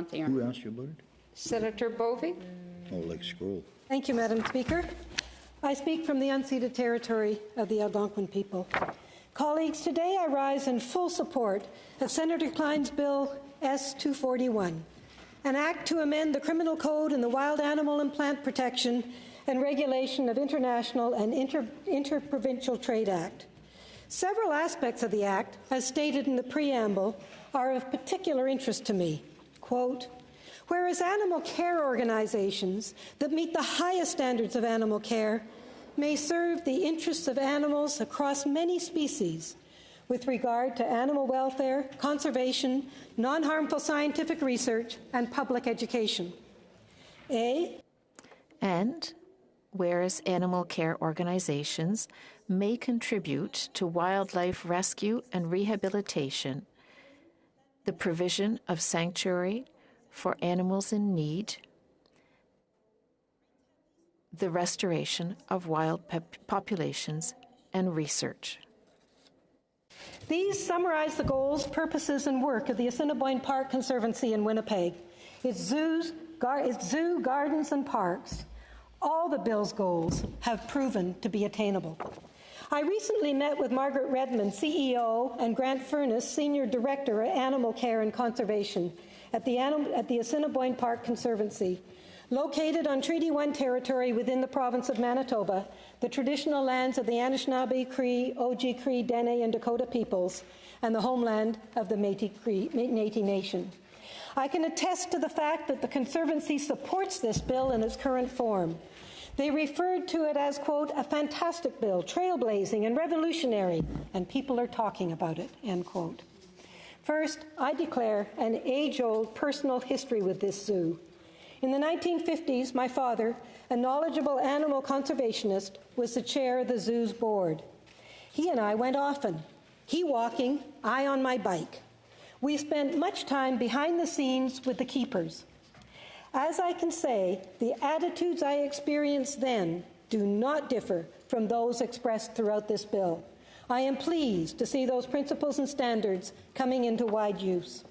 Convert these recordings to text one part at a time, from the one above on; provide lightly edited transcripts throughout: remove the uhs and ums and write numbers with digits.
something. Who asked you about it? Senator Bovey? Oh, like scroll. Thank you, Madam Speaker. I speak from the unceded territory of the Algonquin people. Colleagues, today I rise in full support of Senator Klein's Bill S-241, an act to amend the Criminal Code and the Wild Animal and Plant Protection and Regulation of International and Interprovincial Trade Act. Several aspects of the Act, as stated in the preamble, are of particular interest to me. Quote, whereas animal care organizations that meet the highest standards of animal care may serve the interests of animals across many species with regard to animal welfare, conservation, non-harmful scientific research, and public education. And whereas animal care organizations may contribute to wildlife rescue and rehabilitation, the provision of sanctuary for animals in need, the restoration of wild populations, and research. These summarize the goals, purposes, and work of the Assiniboine Park Conservancy in Winnipeg. Its zoo, gardens, and parks. All the bill's goals have proven to be attainable. I recently met with Margaret Redmond, CEO, and Grant Furness, Senior Director of Animal Care and Conservation at the Assiniboine Park Conservancy. Located on Treaty 1 territory within the province of Manitoba, the traditional lands of the Anishinaabe, Cree, Oji-Cree, Dene, and Dakota peoples, and the homeland of the Métis Nation. I can attest to the fact that the Conservancy supports this bill in its current form. They referred to it as, quote, a fantastic bill, trailblazing and revolutionary, and people are talking about it, end quote. First, I declare an age-old personal history with this zoo. In the 1950s, my father, a knowledgeable animal conservationist, was the chair of the zoo's board. He and I went often, he walking, I on my bike. We spent much time behind the scenes with the keepers. As I can say, the attitudes I experienced then do not differ from those expressed throughout this bill. I am pleased to see those principles and standards coming into wide use.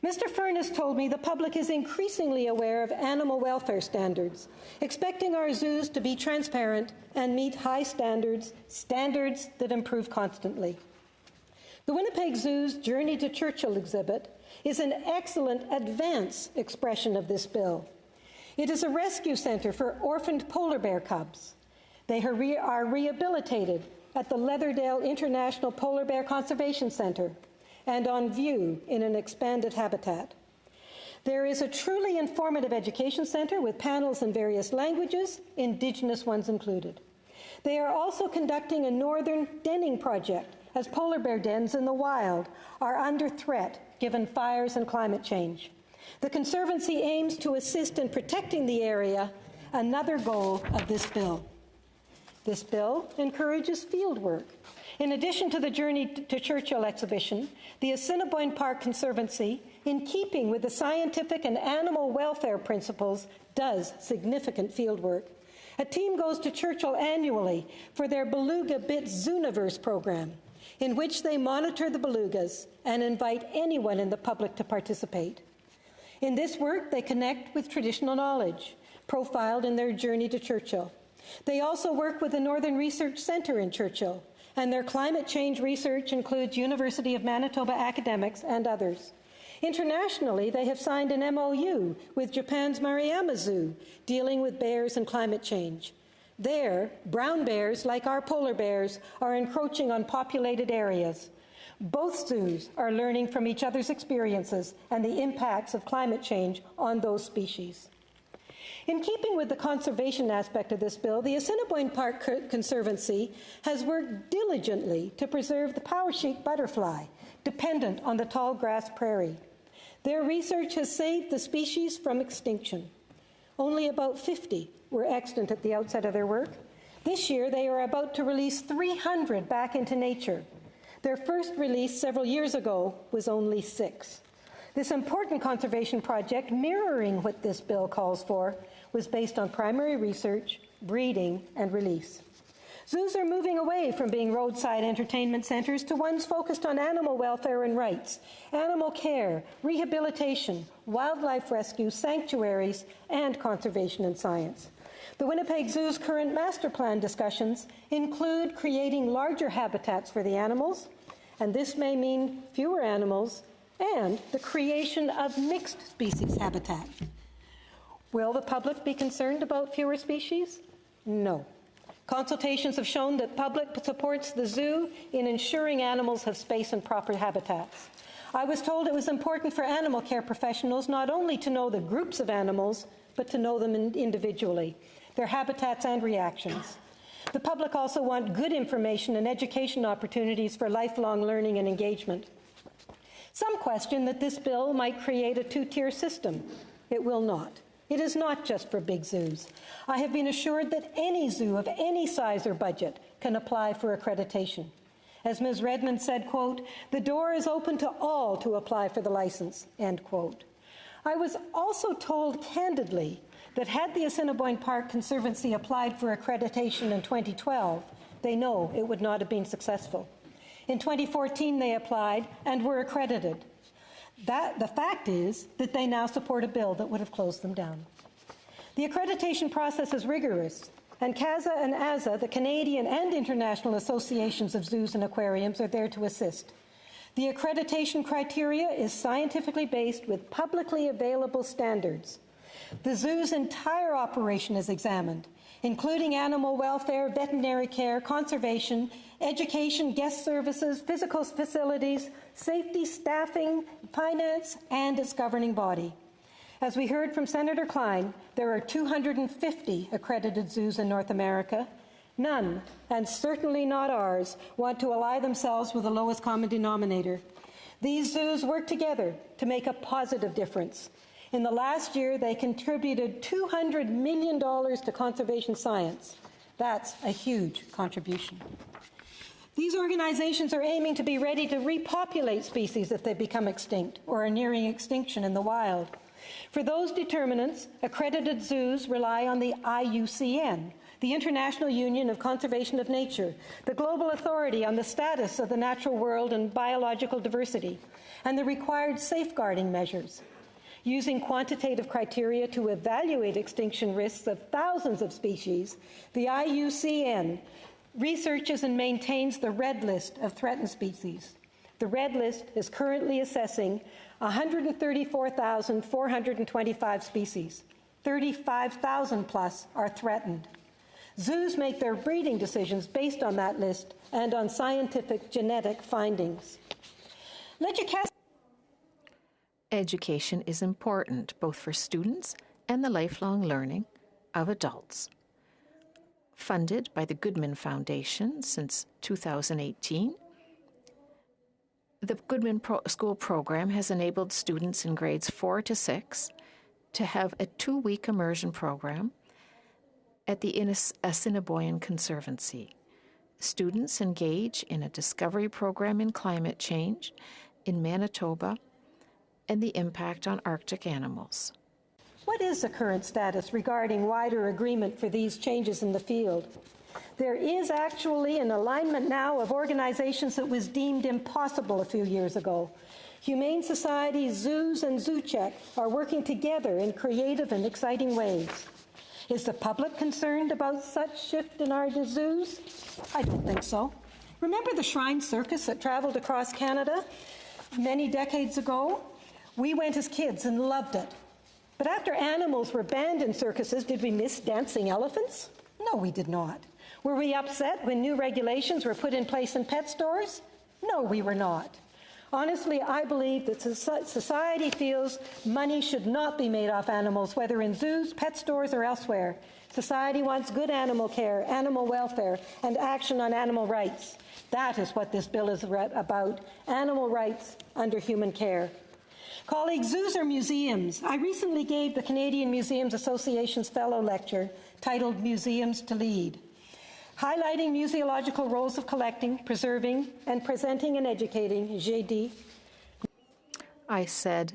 Mr. Furness told me the public is increasingly aware of animal welfare standards, expecting our zoos to be transparent and meet high standards, standards that improve constantly. The Winnipeg Zoo's Journey to Churchill exhibit is an excellent advance expression of this bill. It is a rescue center for orphaned polar bear cubs. They are rehabilitated at the Leatherdale International Polar Bear Conservation Center and on view in an expanded habitat. There is a truly informative education center with panels in various languages, Indigenous ones included. They are also conducting a northern denning project, as polar bear dens in the wild are under threat given fires and climate change. The Conservancy aims to assist in protecting the area, another goal of this bill. This bill encourages field work. In addition to the Journey to Churchill exhibition, the Assiniboine Park Conservancy, in keeping with the scientific and animal welfare principles, does significant field work. A team goes to Churchill annually for their Beluga Bit Zooniverse program, in which they monitor the belugas and invite anyone in the public to participate. In this work, they connect with traditional knowledge, profiled in their Journey to Churchill. They also work with the Northern Research Centre in Churchill, and their climate change research includes University of Manitoba academics and others. Internationally, they have signed an MOU with Japan's Maruyama Zoo, dealing with bears and climate change. There, brown bears, like our polar bears, are encroaching on populated areas. Both zoos are learning from each other's experiences and the impacts of climate change on those species. In keeping with the conservation aspect of this bill, the Assiniboine Park Conservancy has worked diligently to preserve the power-sheep butterfly, dependent on the tall grass prairie. Their research has saved the species from extinction. Only about 50 were extant at the outset of their work. This year, they are about to release 300 back into nature. Their first release several years ago was only 6. This important conservation project, mirroring what this bill calls for, was based on primary research, breeding, and release. Zoos are moving away from being roadside entertainment centers to ones focused on animal welfare and rights, animal care, rehabilitation, wildlife rescue, sanctuaries, and conservation and science. The Winnipeg Zoo's current master plan discussions include creating larger habitats for the animals, and this may mean fewer animals, and the creation of mixed species habitat. Will the public be concerned about fewer species? No. Consultations have shown that public supports the zoo in ensuring animals have space and proper habitats. I was told it was important for animal care professionals not only to know the groups of animals, but to know them individually, their habitats and reactions. The public also want good information and education opportunities for lifelong learning and engagement. Some question that this bill might create a two-tier system. It will not. It is not just for big zoos. I have been assured that any zoo of any size or budget can apply for accreditation. As Ms. Redmond said, quote, "The door is open to all to apply for the license," end quote. I was also told candidly that had the Assiniboine Park Conservancy applied for accreditation in 2012, they know it would not have been successful. In 2014, they applied and were accredited. The fact is that they now support a bill that would have closed them down. The accreditation process is rigorous, and CAZA and AZA, the Canadian and international associations of zoos and aquariums, are there to assist. The accreditation criteria is scientifically based with publicly available standards. The zoo's entire operation is examined, including animal welfare, veterinary care, conservation, education, guest services, physical facilities, safety, staffing, finance, and its governing body. As we heard from Senator Klein, there are 250 accredited zoos in North America. None, and certainly not ours, want to ally themselves with the lowest common denominator. These zoos work together to make a positive difference. In the last year, they contributed $200 million to conservation science. That's a huge contribution. These organizations are aiming to be ready to repopulate species if they become extinct or are nearing extinction in the wild. For those determinants, accredited zoos rely on the IUCN, the International Union of Conservation of Nature, the global authority on the status of the natural world and biological diversity, and the required safeguarding measures. Using quantitative criteria to evaluate extinction risks of thousands of species, the IUCN researches and maintains the red list of threatened species. The red list is currently assessing 134,425 species. 35,000 plus are threatened. Zoos make their breeding decisions based on that list and on scientific genetic findings. Education is important both for students and the lifelong learning of adults. Funded by the Goodman Foundation since 2018, the Goodman School program has enabled students in grades 4 to 6 to have a 2-week immersion program at the Assiniboine Conservancy. Students engage in a discovery program in climate change in Manitoba and the impact on Arctic animals. What is the current status regarding wider agreement for these changes in the field? There is actually an alignment now of organizations that was deemed impossible a few years ago. Humane Society, zoos, and ZooCheck are working together in creative and exciting ways. Is the public concerned about such shift in our zoos? I don't think so. Remember the Shrine Circus that traveled across Canada many decades ago? We went as kids and loved it. But after animals were banned in circuses, did we miss dancing elephants? No, we did not. Were we upset when new regulations were put in place in pet stores? No, we were not. Honestly, I believe that society feels money should not be made off animals, whether in zoos, pet stores, or elsewhere. Society wants good animal care, animal welfare, and action on animal rights. That is what this bill is about, animal rights under human care. Colleagues, zoos are museums. I recently gave the Canadian Museums Association's Fellow Lecture titled Museums to Lead, highlighting museological roles of collecting, preserving, and presenting and educating, j'ai dit. I said,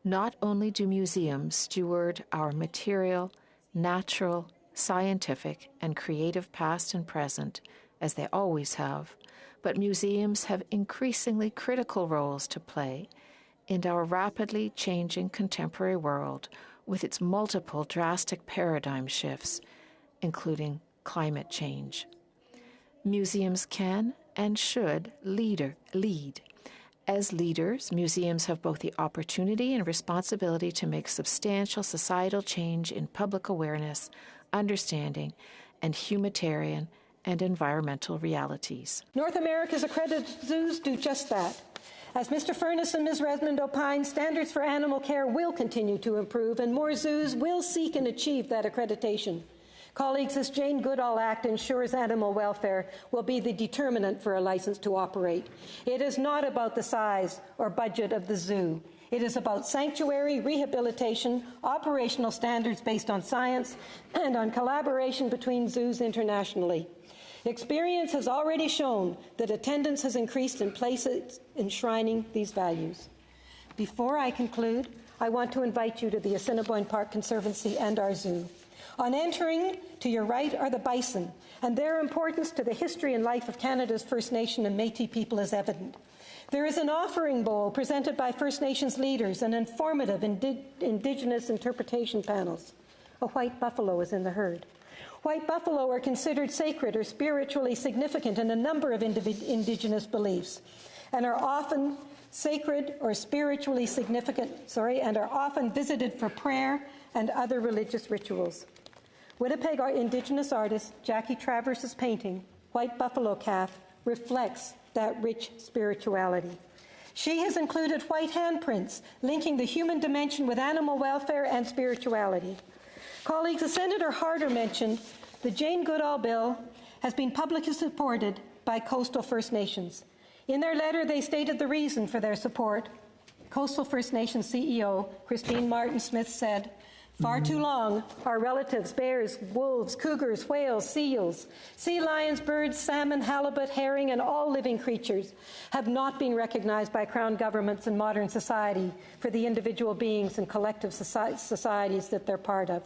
not only do museums steward our material, natural, scientific, and creative past and present, as they always have, but museums have increasingly critical roles to play in our rapidly changing contemporary world with its multiple drastic paradigm shifts, including climate change. Museums can and should lead. As leaders, museums have both the opportunity and responsibility to make substantial societal change in public awareness, understanding, and humanitarian and environmental realities. North America's accredited zoos do just that. As Mr. Furness and Ms. Redmond opine, standards for animal care will continue to improve, and more zoos will seek and achieve that accreditation. Colleagues, this Jane Goodall Act ensures animal welfare will be the determinant for a license to operate. It is not about the size or budget of the zoo. It is about sanctuary, rehabilitation, operational standards based on science, and on collaboration between zoos internationally. Experience has already shown that attendance has increased in places enshrining these values. Before I conclude, I want to invite you to the Assiniboine Park Conservancy and our zoo. On entering, to your right are the bison, and their importance to the history and life of Canada's First Nation and Métis people is evident. There is an offering bowl presented by First Nations leaders and informative Indigenous interpretation panels. A white buffalo is in the herd. White buffalo are considered sacred or spiritually significant in a number of Indigenous beliefs and are often sacred or spiritually significant, and are often visited for prayer and other religious rituals. Winnipeg Indigenous artist Jackie Travers's painting, White Buffalo Calf, reflects that rich spirituality. She has included white handprints linking the human dimension with animal welfare and spirituality. Colleagues, as Senator Harder mentioned, the Jane Goodall Bill has been publicly supported by coastal First Nations. In their letter, they stated the reason for their support. Coastal First Nations CEO Christine Martin-Smith said, "Far too long, our relatives, bears, wolves, cougars, whales, seals, sea lions, birds, salmon, halibut, herring, and all living creatures have not been recognized by Crown governments and modern society for the individual beings and collective societies that they're part of.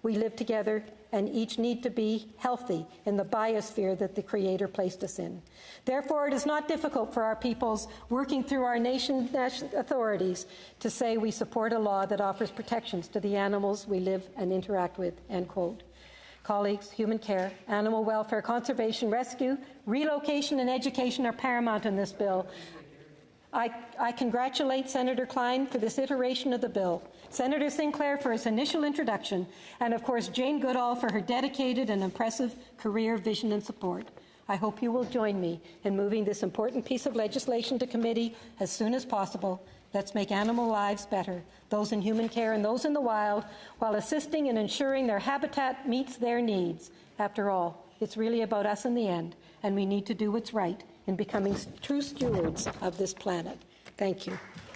We live together and each need to be healthy in the biosphere that the Creator placed us in. Therefore, it is not difficult for our peoples working through our nation's authorities to say we support a law that offers protections to the animals we live and interact with," end quote. Colleagues, human care, animal welfare, conservation, rescue, relocation, and education are paramount in this bill. I congratulate Senator Klein for this iteration of the bill, Senator Sinclair for his initial introduction, and of course Jane Goodall for her dedicated and impressive career, vision, and support. I hope you will join me in moving this important piece of legislation to committee as soon as possible. Let's make animal lives better, those in human care and those in the wild, while assisting in ensuring their habitat meets their needs. After all, it's really about us in the end, and we need to do what's right in becoming true stewards of this planet. Thank you.